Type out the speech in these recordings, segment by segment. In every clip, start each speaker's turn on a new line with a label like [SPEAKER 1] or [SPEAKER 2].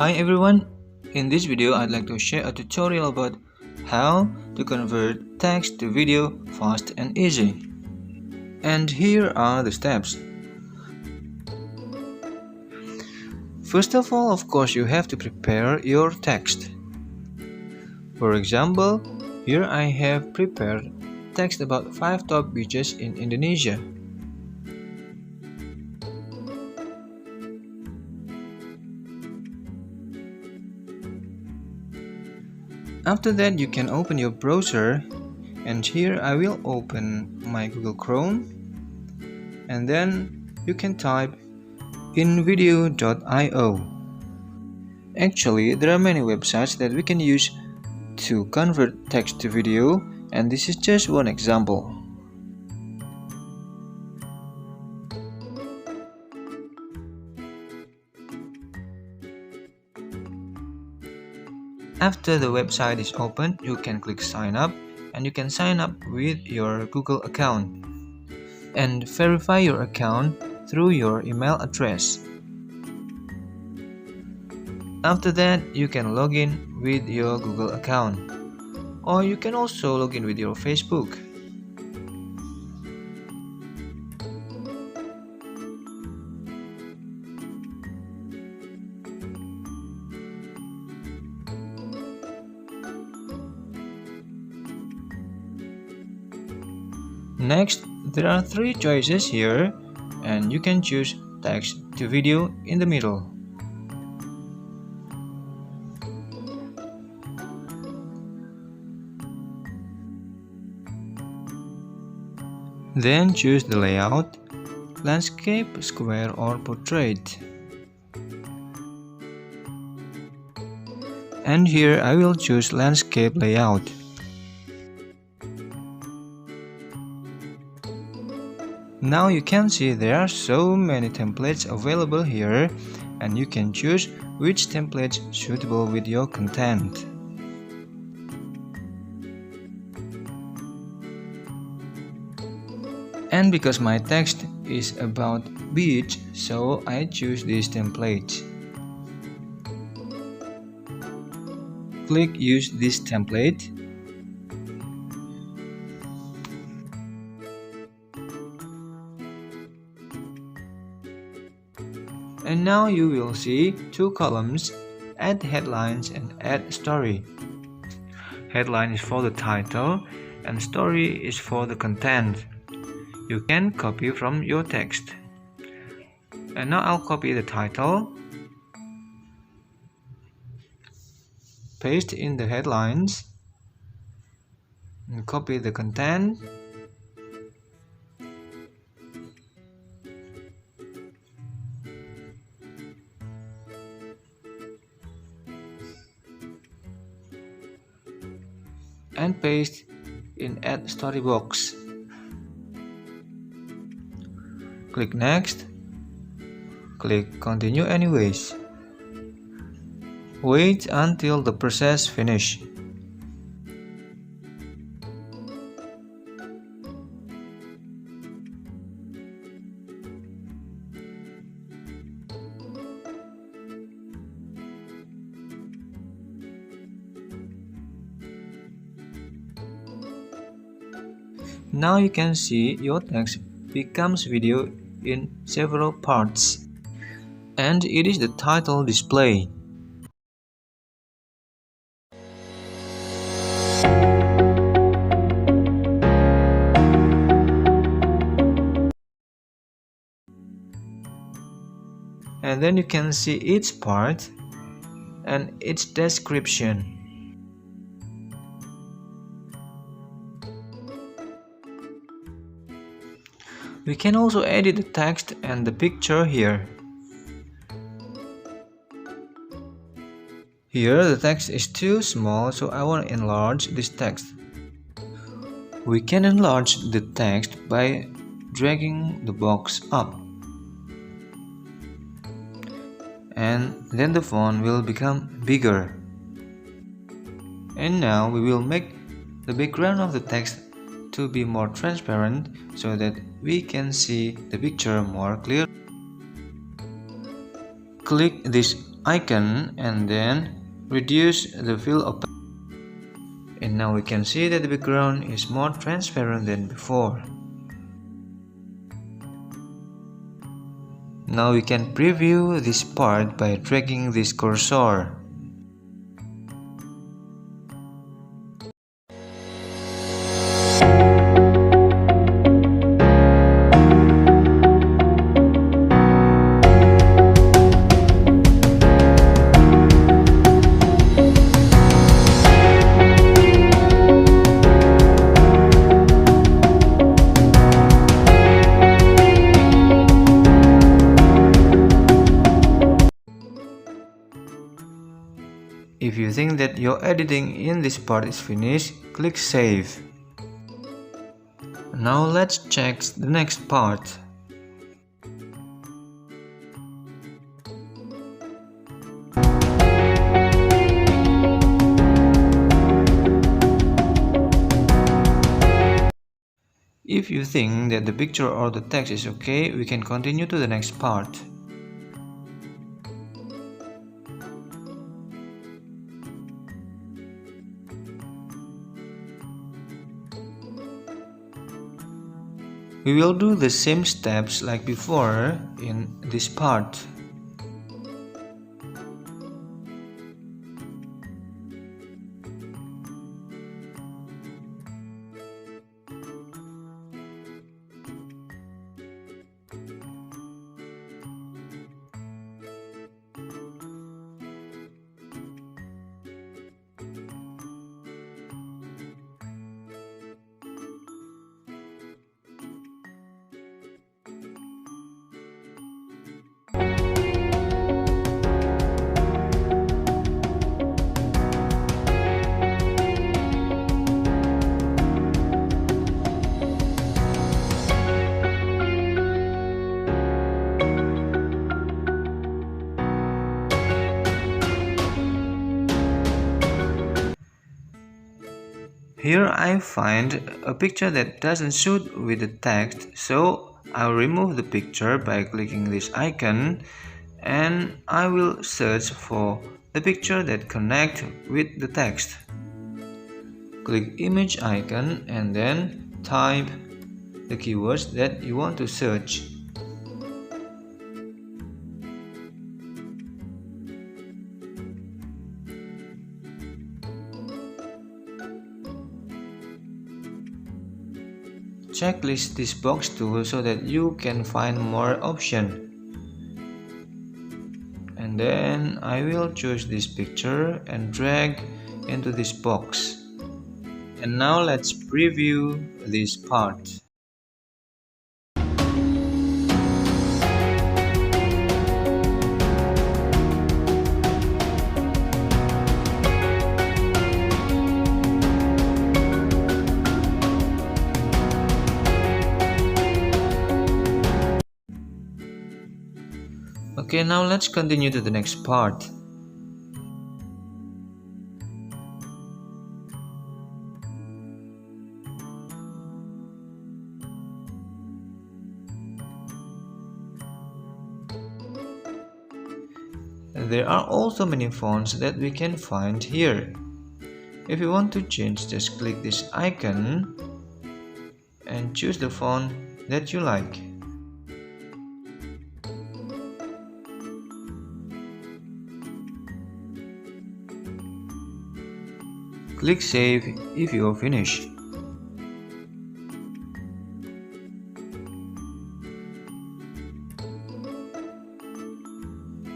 [SPEAKER 1] Hi everyone, in this video I'd like to share a tutorial about how to convert text to video fast and easy. And here are the steps. First of all, of course, you have to prepare your text. For example, here I have prepared text about 5 top beaches in Indonesia. After that, you can open your browser, and here I will open my Google Chrome, and then you can type invideo.io. Actually, there are many websites that we can use to convert text to video, and this is just one example. After the website is opened, you can click sign up, and you can sign up with your Google account and verify your account through your email address. After that, you can log in with your Google account, or you can also log in with your Facebook. Next, there are 3 choices here, and you can choose text to video in the middle. Then choose the layout, landscape, square or portrait. And here I will choose landscape layout. Now you can see there are so many templates available here, and you can choose which template is suitable with your content. And because my text is about beach, so I choose this template. Click use this template. And now you will see 2 columns, add headlines and add story. Headline is for the title and story is for the content. You can copy from your text. And now I'll copy the title, paste in the headlines, and copy the content. And paste in add story box. Click next. Click continue anyways. Wait until the process finish. Now you can see your text becomes video in several parts, and it is the title display. And then you can see each part and its description. We can also edit the text and the picture here. Here the text is too small, so I want to enlarge this text. We can enlarge the text by dragging the box up. And then the font will become bigger. And now we will make the background of the text to be more transparent so that we can see the picture more clear. Click this icon and then reduce the fill opacity. And now we can see that the background is more transparent than before. Now we can preview this part by dragging this cursor. If you think that your editing in this part is finished, click Save. Now let's check the next part. If you think that the picture or the text is okay, we can continue to the next part. We will do the same steps like before in this part. Here I find a picture that doesn't suit with the text, so I'll remove the picture by clicking this icon and I will search for the picture that connects with the text. Click image icon and then type the keywords that you want to search. Checklist this box too so that you can find more options. And then I will choose this picture and drag into this box. And now let's preview this part. Okay, now let's continue to the next part. There are also many fonts that we can find here. If you want to change, just click this icon and choose the font that you like. Click Save if you are finished.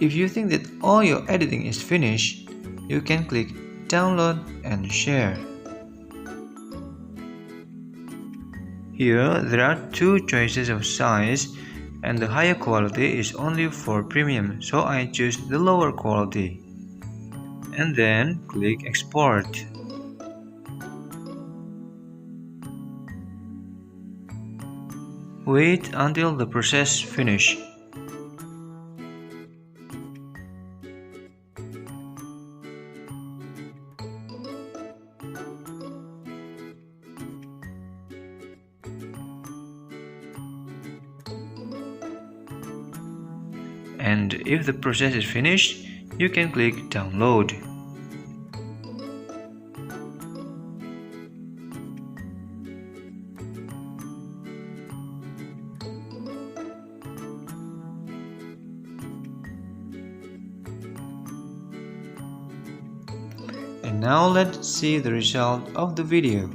[SPEAKER 1] If you think that all your editing is finished, you can click Download and Share. Here there are two choices of size and the higher quality is only for premium, so I choose the lower quality. And then click Export. Wait until the process finishes. And if the process is finished, you can click download. And now let's see the result of the video.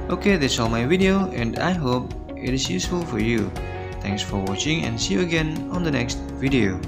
[SPEAKER 1] Okay, that's all my video and I hope it is useful for you. Thanks for watching and see you again on the next video.